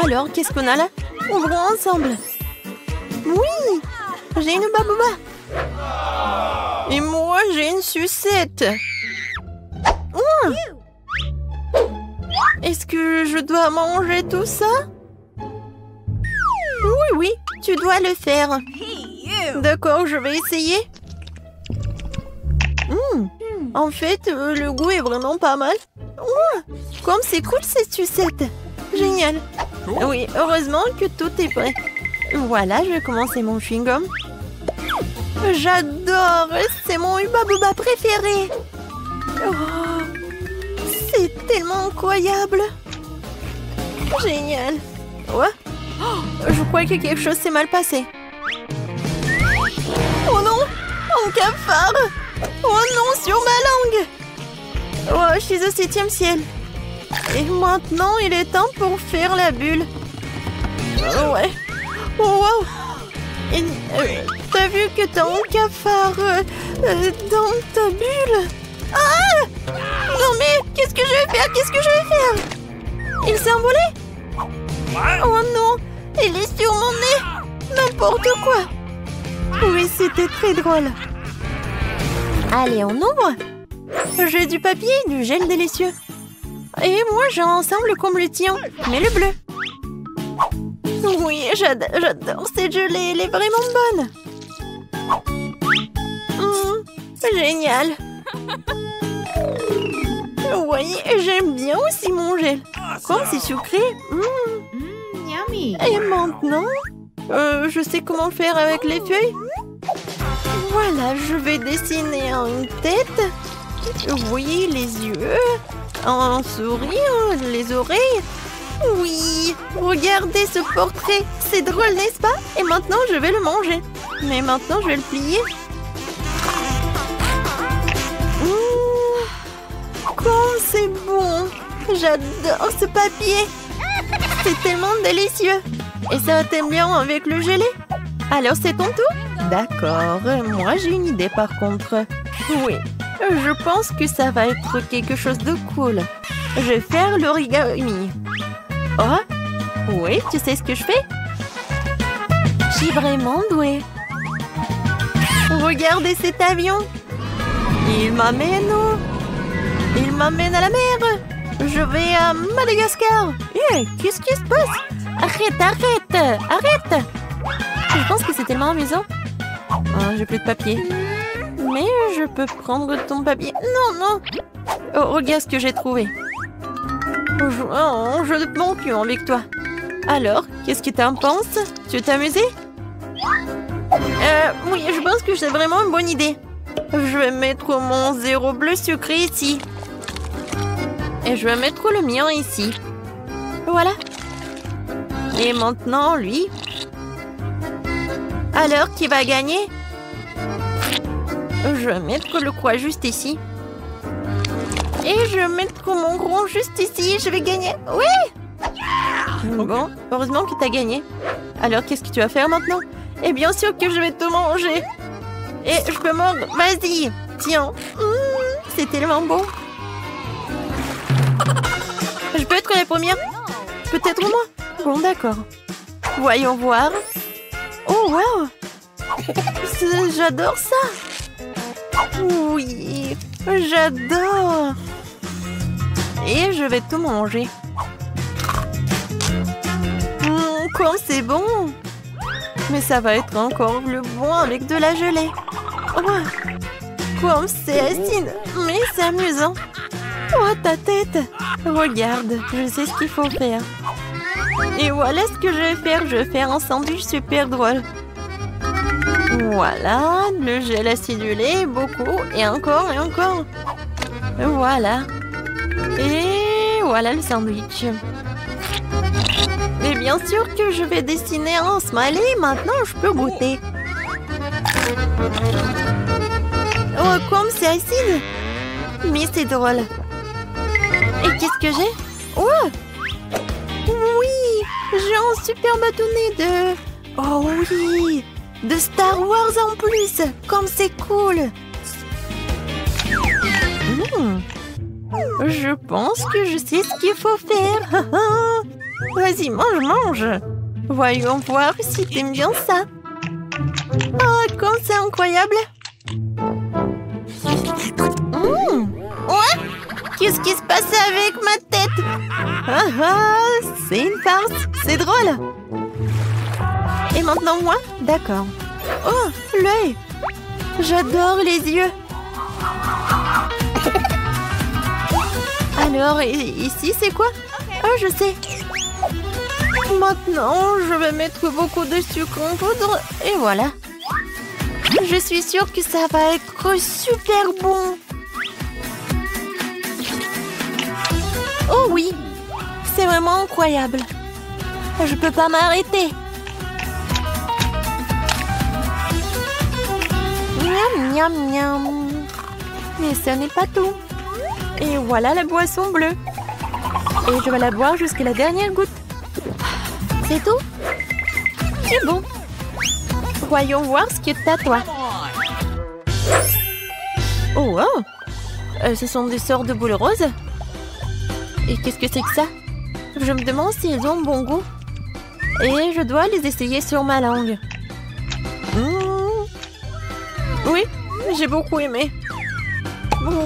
Alors, qu'est-ce qu'on a là? Ouvrons ensemble. Oui! J'ai une babouba. Et moi, j'ai une sucette. Oh! Est-ce que je dois manger tout ça? Oui, oui, tu dois le faire. D'accord, je vais essayer. En fait, le goût est vraiment pas mal. Oh, comme c'est cool cette sucette. Génial. Oui, heureusement que tout est prêt. Voilà, je vais commencer mon chewing-gum. J'adore, c'est mon Hubba Bubba préféré. Oh, c'est tellement incroyable. Génial. Ouais. Oh, je crois que quelque chose s'est mal passé. Oh non, un cafard. Oh non, sur ma langue. Oh, je suis au 7e ciel. Et maintenant, il est temps pour faire la bulle. Oh, ouais. Oh, wow. T'as vu que t'as un cafard dans ta bulle? Ah! Non mais, qu'est-ce que je vais faire? Qu'est-ce que je vais faire? Il s'est envolé? Oh non, il est sur mon nez. N'importe quoi. Oui, c'était très drôle. Allez, on ouvre. J'ai du papier et du gel délicieux. Et moi, j'ai un ensemble comme le tien, mais le bleu. Oui, j'adore cette gelée, elle est vraiment bonne. Génial. Oui, j'aime bien aussi mon gel. Comme c'est sucré. Yummy. Et maintenant, je sais comment faire avec les feuilles. Voilà, je vais dessiner une tête. Oui, les yeux. Un sourire, les oreilles. Oui, regardez ce portrait. C'est drôle, n'est-ce pas? Et maintenant, je vais le manger. Mais maintenant, je vais le plier. Comme c'est bon. J'adore ce papier. C'est tellement délicieux. Et ça t'aime bien avec le gelé? Alors, c'est ton tour? D'accord. Moi, j'ai une idée par contre. Oui, je pense que ça va être quelque chose de cool. Je vais faire l'origami. Oh, oui, tu sais ce que je fais? Je suis vraiment douée. Regardez cet avion. Il m'amène à la mer. Je vais à Madagascar. Qu'est-ce qui se passe? Arrête. Je pense que c'est tellement amusant. Oh, j'ai plus de papier. Mais je peux prendre ton papier. Non. Oh, regarde ce que j'ai trouvé. Je ne m'en plus avec toi. Alors, qu'est-ce que t'en penses? Tu t'es amusé? Oui, je pense que c'est vraiment une bonne idée. Je vais mettre mon zéro bleu sucré ici. Et je vais mettre le mien ici. Voilà. Et maintenant, lui. Alors, qui va gagner? Je vais mettre le croix juste ici. Et je vais mettre mon gros juste ici. Je vais gagner. Oui! Bon, heureusement que tu as gagné. Alors, qu'est-ce que tu vas faire maintenant? Et bien sûr que je vais te manger. Et je peux mordre. Vas-y. Tiens. C'est tellement beau. Je peux être la première? Peut-être moi? Bon, d'accord. Voyons voir. Oh, wow! J'adore ça! Oui, j'adore! Et je vais tout manger. Comme c'est bon! Mais ça va être encore le bon avec de la gelée. Oh, comme c'est acide, mais c'est amusant. Oh, ta tête! Regarde, je sais ce qu'il faut faire. Et voilà ce que je vais faire. Je vais faire un sandwich super drôle. Voilà, le gel acidulé, beaucoup, et encore, et encore. Voilà. Et voilà le sandwich. Et bien sûr que je vais dessiner un smiley. Maintenant, je peux goûter. Oh, comme c'est acide. Mais c'est drôle. Et qu'est-ce que j'ai? Oh! Oui! J'ai un super bâtonnet de... Oh oui! De Star Wars en plus! Comme c'est cool! Je pense que je sais ce qu'il faut faire. Vas-y, mange, mange. Voyons voir si t'aimes bien ça. Oh, comme c'est incroyable. Ouais. Qu'est-ce qui se passe avec ma tête? C'est une farce. C'est drôle. Et maintenant moi? D'accord. Oh, l'œil. J'adore les yeux. Alors, ici, c'est quoi? Oh, je sais. Maintenant, je vais mettre beaucoup de sucre en poudre. Et voilà. Je suis sûre que ça va être super bon. Oh oui. C'est vraiment incroyable. Je peux pas m'arrêter. Miam, miam, miam. Mais ce n'est pas tout. Et voilà la boisson bleue. Et je vais la boire jusqu'à la dernière goutte. C'est tout? C'est bon. Voyons voir ce que t'as, toi. Oh, wow. Ce sont des sortes de boules roses. Et qu'est-ce que c'est que ça? Je me demande s'ils ont bon goût. Et je dois les essayer sur ma langue. Oui, j'ai beaucoup aimé.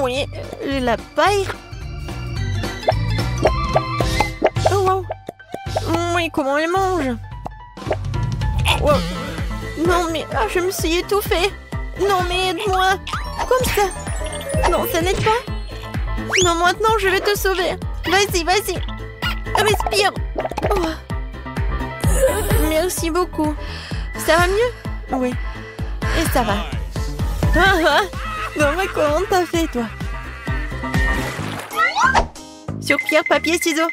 Oui, la paille. Oh, wow. Oui, comment on les mange? Wow. Non, mais je me suis étouffée. Non, mais aide-moi. Comme ça. Non, ça n'aide pas. Non, maintenant, je vais te sauver. Vas-y, vas-y. Respire. Oh. Merci beaucoup. Ça va mieux? Oui. Et ça va. Non, mais comment t'as fait, toi? Sur pierre, papier, ciseaux.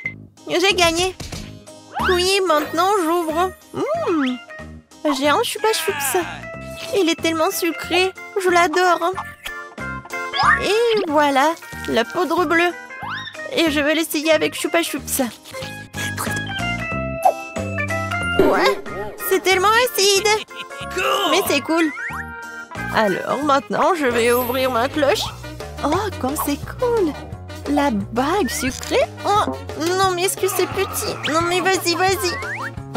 J'ai gagné. Oui, maintenant, j'ouvre. J'ai un chupa-chups. Il est tellement sucré. Je l'adore. Et voilà, la poudre bleue. Et je vais l'essayer avec chupa-chups. Ouais, c'est tellement acide. Mais c'est cool. Alors, maintenant, je vais ouvrir ma cloche. Oh, comme c'est cool. La bague sucrée. Oh, non, mais est-ce que c'est petit? Non, mais vas-y, vas-y.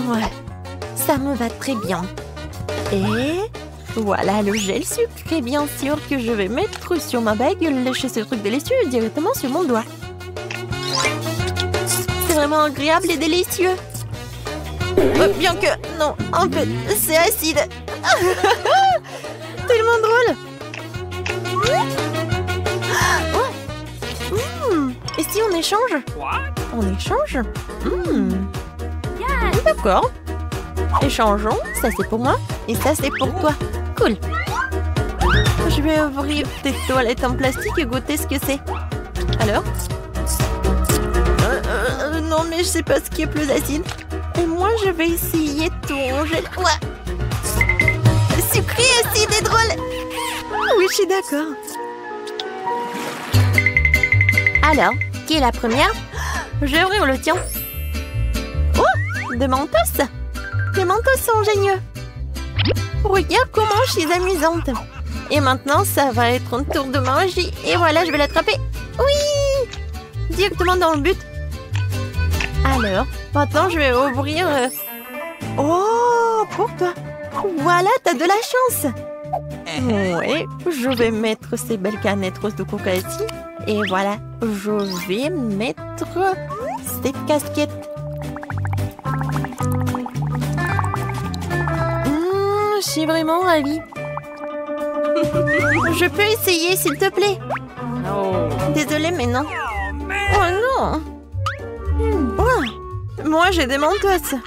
Ouais, ça me va très bien. Et voilà le gel sucré, bien sûr, que je vais mettre sur ma bague. Lécher ce truc délicieux directement sur mon doigt. C'est vraiment agréable et délicieux. Bien que, non, un peu, c'est acide. Tellement drôle. Et si on échange? On échange? D'accord. Échangeons. Ça, c'est pour moi. Et ça, c'est pour toi. Cool. Je vais ouvrir tes toilettes en plastique et goûter ce que c'est. Alors? Non, mais je sais pas ce qui est plus acide. Et moi, je vais essayer ton gel. Ouais. Sucré, acide et drôle. Oui, je suis d'accord. Alors, qui est la première? Je vais ouvrir le tien. Oh, des mentos. Des mentos sont géniaux. Regarde comment je suis amusante. Et maintenant, ça va être un tour de magie. Et voilà, je vais l'attraper. Oui! Directement dans le but. Alors, maintenant, je vais ouvrir... Oh, pour toi. Voilà, t'as de la chance. Oui, je vais mettre ces belles canettes roses de coca ici. Et voilà, je vais mettre cette casquette. Je suis vraiment ravie. Je peux essayer, s'il te plaît? Désolée, mais non. Oh non. Oh, moi, j'ai des mentos.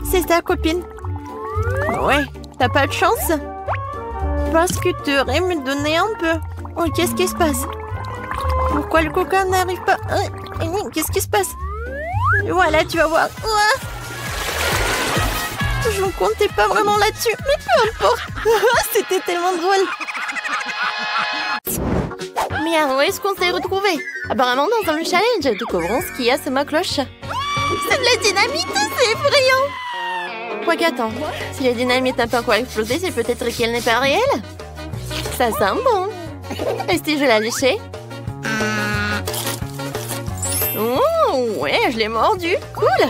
C'est ta copine. Ouais, t'as pas de chance? Parce que tu aurais me donné un peu. Oh, qu'est-ce qui se passe? Pourquoi le coca n'arrive pas? Qu'est-ce qui se passe? Voilà, tu vas voir. Je ne comptais pas vraiment là-dessus, mais peu importe. C'était tellement drôle. Mais où est-ce qu'on s'est retrouvés? Apparemment dans un challenge. Découvrons ce qu'il y a sur ma cloche. C'est de la dynamite, c'est effrayant. Quoi qu'attends, si la dynamite n'a pas encore explosé, c'est peut-être qu'elle n'est pas réelle. Ça sent bon. Et si je la léchais? Oh, ouais, je l'ai mordu. Cool.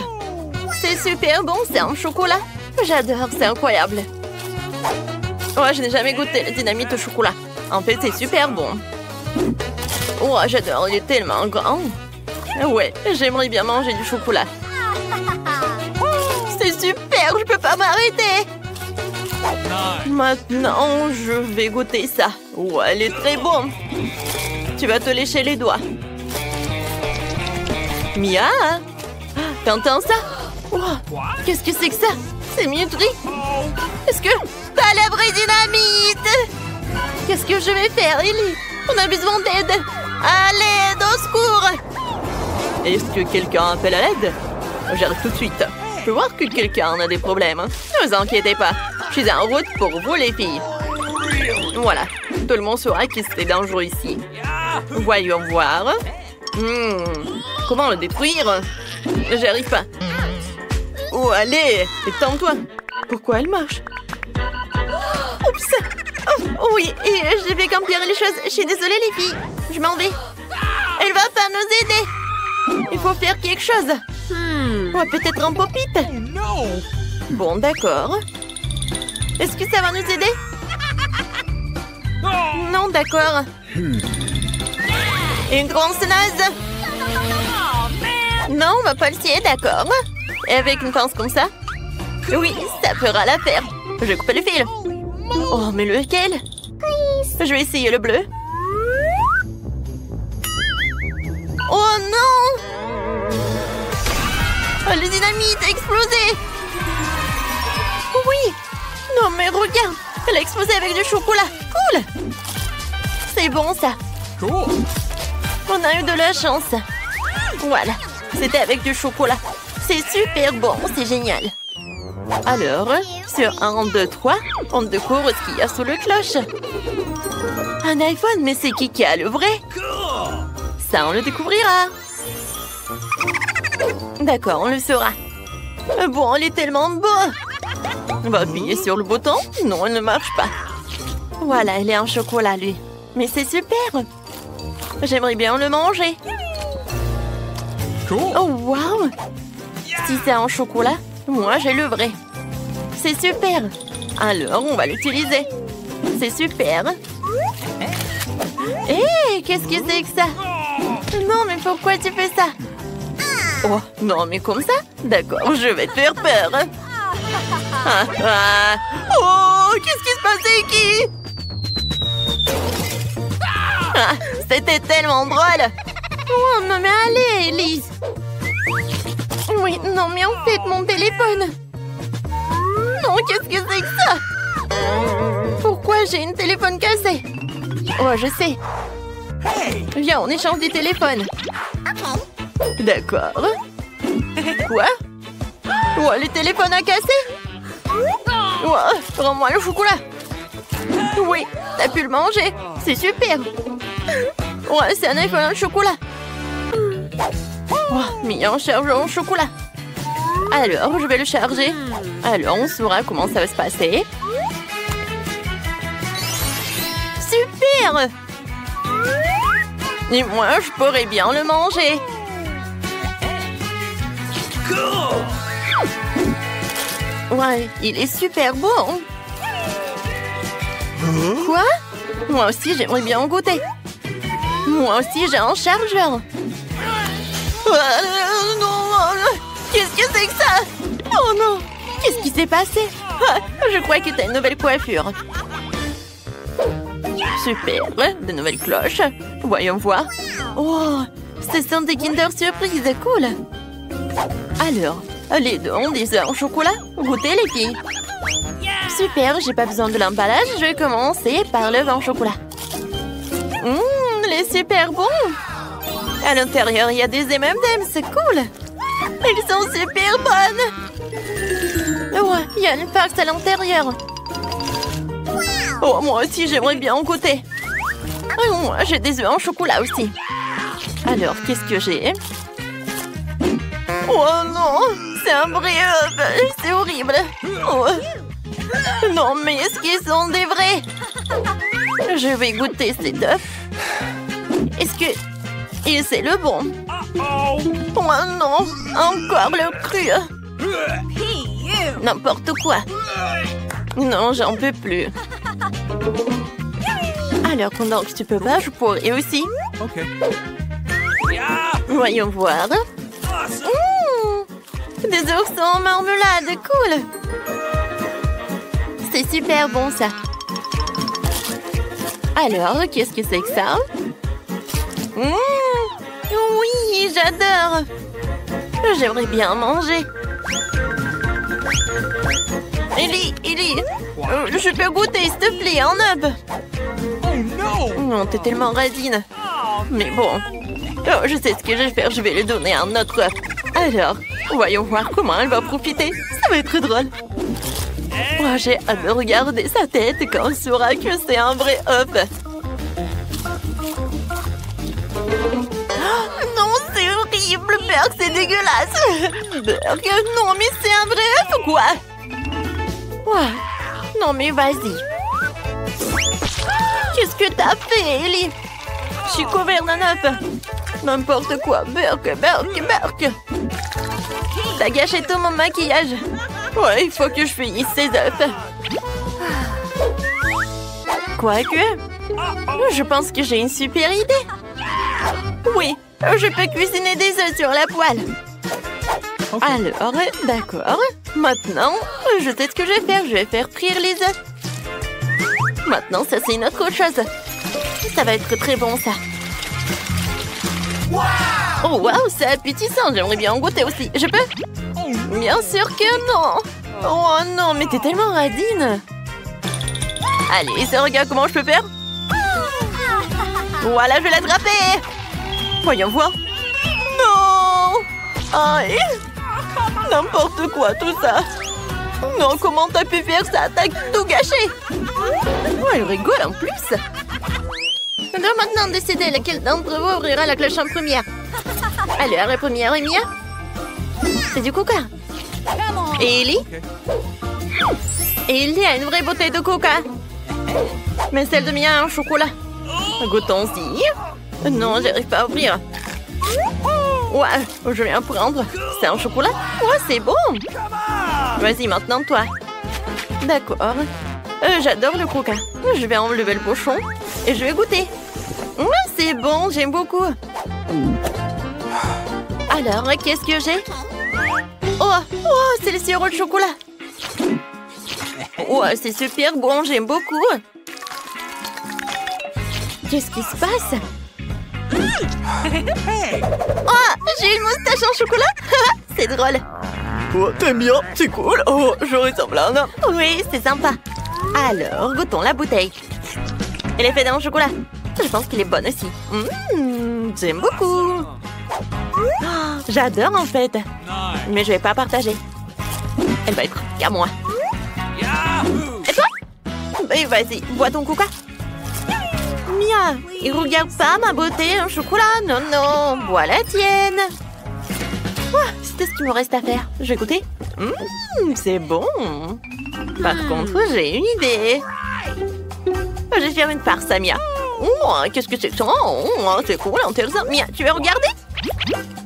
c'est super bon, c'est un chocolat. J'adore, c'est incroyable. Ouais, je n'ai jamais goûté la dynamite au chocolat. En fait, c'est super bon. Oh, j'adore, il est tellement grand. Ouais, j'aimerais bien manger du chocolat. C'est super, je peux pas m'arrêter. Maintenant, je vais goûter ça. Ouais, elle est très bonne. Tu vas te lécher les doigts. Mia, t'entends ça? Wow, qu'est-ce que c'est que ça? C'est Mutri. Est-ce que... Pas la vraie dynamite! Qu'est-ce que je vais faire, Ellie? On a besoin d'aide. À l'aide, au secours! Est-ce que quelqu'un appelle à l'aide? J'arrive tout de suite. Je peux voir que quelqu'un a des problèmes. Ne vous inquiétez pas. Je suis en route pour vous, les filles. Voilà. Tout le monde saura que c'est dangereux ici. Voyons voir. Comment le détruire? J'arrive pas. Oh, allez! Détends-toi. Pourquoi elle marche? Oups! Oh, oui, et je vais empirer les choses. Je suis désolée, les filles. Je m'en vais. Elle va pas nous aider. Il faut faire quelque chose. Ouais, peut-être un pop-it. Bon, d'accord. Est-ce que ça va nous aider? Non, d'accord. Une tronçonneuse? Non, on va pas le scier, d'accord. Et avec une pince comme ça? Oui, ça fera l'affaire. Je vais couper le fil. Oh, mais lequel? Je vais essayer le bleu. Oh non! Oh, le dynamite a explosé! Oui! Non, mais regarde! Elle a explosé avec du chocolat! Cool! C'est bon, ça! On a eu de la chance! Voilà! C'était avec du chocolat! C'est super bon! C'est génial! Alors, sur 1, 2, 3, on découvre ce qu'il y a sous le cloche. Un iPhone, mais c'est qui a le vrai? Ça, on le découvrira. D'accord, on le saura. Bon, il est tellement beau. On va appuyer sur le bouton. Non, il ne marche pas. Voilà, il est en chocolat, lui. Mais c'est super. J'aimerais bien le manger. Oh, wow. Si c'est en chocolat, moi, j'ai le vrai. C'est super. Alors, on va l'utiliser. C'est super. Hé, qu'est-ce que c'est que ça? Non, mais pourquoi tu fais ça? Oh, non, mais comme ça? D'accord, je vais te faire peur. Oh, qu'est-ce qui se passait, qui? C'était tellement drôle. Oh, non, mais allez, Elise. Oui, non, mais en fait, mon téléphone. Non, qu'est-ce que c'est que ça? Pourquoi j'ai une téléphone cassée? Oh, je sais. Viens, on échange des téléphones. D'accord. Quoi? Oh, le téléphone a cassé? Oh, rends-moi le chocolat. Oui, t'as pu le manger. C'est super. Ouais, c'est un iPhone au chocolat. Oh, mis en charge en chocolat. Alors, je vais le charger. Alors, on saura comment ça va se passer. Super! Et moi, je pourrais bien le manger. Ouais, il est super bon. Quoi? Moi aussi, j'aimerais bien en goûter. Moi aussi, j'ai un chargeur. Qu'est-ce que c'est que ça? Oh non! Qu'est-ce qui s'est passé? Je crois que t'as une nouvelle coiffure. Super! De nouvelles cloches. Voyons voir. Oh! Ce sont des Kinder Surprise. Cool! Alors, les deux ont des œufs en chocolat. Goûtez, les filles. Super! J'ai pas besoin de l'emballage. Je vais commencer par l'œuf en chocolat. Il est super bon! À l'intérieur, il y a des M&M's. C'est cool! Elles sont super bonnes! Ouais, il y a une farce à l'intérieur. Oh, moi aussi, j'aimerais bien en goûter. Oh, moi, j'ai des œufs en chocolat aussi. Alors, qu'est-ce que j'ai? Oh non! C'est un vrai œuf! C'est horrible! Oh. Non, mais est-ce qu'ils sont des vrais? Je vais goûter cet œuf. Est-ce que... Et c'est le bon? Oh non! Encore le cru! N'importe quoi. Non, j'en peux plus. Alors, pendant que tu peux pas, je pourrais aussi. Okay. Voyons voir. Des oursons en marmelade, cool. C'est super bon, ça. Alors, qu'est-ce que c'est que ça? Oui, j'adore. J'aimerais bien manger. Ellie, je peux goûter, s'il te plaît, en up. Non, t'es tellement radine. Mais bon, je sais ce que je vais faire, je vais lui donner un autre œuf. Alors, voyons voir comment elle va profiter. Ça va être drôle. Oh, j'ai hâte de regarder sa tête quand elle saura que c'est un vrai œuf. Oh, non, c'est horrible, Berk, c'est dégueulasse. Berk, non, mais c'est un vrai œuf ou quoi? Ouais. Non, mais vas-y. Qu'est-ce que t'as fait, Ellie? Je suis couverte d'un œuf. N'importe quoi. Berk. T'as gâché tout mon maquillage. Ouais, il faut que je finisse ces œufs. Quoique, je pense que j'ai une super idée. Oui, je peux cuisiner des œufs sur la poêle. Alors, d'accord. Maintenant, je sais ce que je vais faire. Je vais faire frire les œufs. Maintenant, ça c'est une autre chose. Ça va être très bon, ça. Oh, waouh, c'est appétissant. J'aimerais bien en goûter aussi. Je peux? Bien sûr que non. Oh non, mais t'es tellement radine. Allez, ça, regarde comment je peux faire. Voilà, je vais l'attraper. Voyons voir. Non. Aïe. N'importe quoi, tout ça. Non, comment t'as pu faire ça? T'as tout gâché. Oh, elle rigole en plus. On doit maintenant décider lequel d'entre vous ouvrira la cloche en première. Alors, la première est Mia. C'est du coca. Et Ellie? Ellie a une vraie bouteille de coca. Mais celle de Mia a un chocolat. Goûtons-y. Non, j'arrive pas à ouvrir. Ouais, je vais en prendre. C'est un chocolat? Ouais, c'est bon. Vas-y, maintenant, toi. D'accord. J'adore le coca. Je vais enlever le pochon et je vais goûter. Ouais, c'est bon, j'aime beaucoup. Alors, qu'est-ce que j'ai? Oh, c'est le sirop de chocolat. Ouais, c'est super bon, j'aime beaucoup. Qu'est-ce qui se passe? Oh, j'ai une moustache en chocolat. C'est drôle. Oh, t'aimes bien? C'est cool. Oh, je ressemble à un homme. Oui, c'est sympa. Alors, goûtons la bouteille. Elle est faite en chocolat. Je pense qu'elle est bonne aussi. J'aime beaucoup. Oh, j'adore en fait. Mais je vais pas partager. Elle va être qu'à moi. Et toi? Ben, vas-y, bois ton coca. Mia, il regarde pas ma beauté en chocolat. Non, bois la tienne. C'était ce qu'il me reste à faire. Je vais goûter. C'est bon. Par contre, j'ai une idée. Je vais faire une farce à Mia. Oh, qu'est-ce que c'est que ça? Oh, c'est cool, intéressant. Mia, tu veux regarder?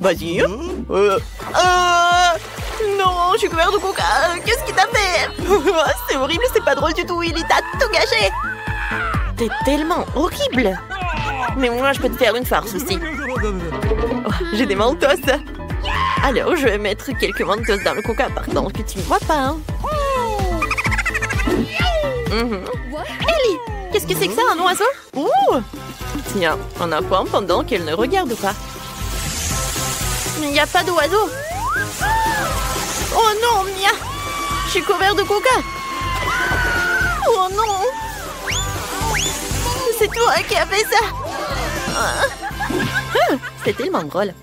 Vas-y. Non, je suis couvert de coca. Qu'est-ce qu'il t'a fait? C'est horrible, c'est pas drôle du tout. Il t'a tout gâché. T'es tellement horrible. Mais moi, je peux te faire une farce aussi. Oh, j'ai des mentos. Alors, je vais mettre quelques mentos dans le coca, pardon, que tu ne vois pas. Hein. Ellie, qu'est-ce que c'est que ça, un oiseau? Tiens, on apprend pendant qu'elle ne regarde pas. Mais il n'y a pas d'oiseau. Oh non, Mia, je suis couvert de coca. Oh non. C'est toi qui as fait ça. C'est tellement drôle.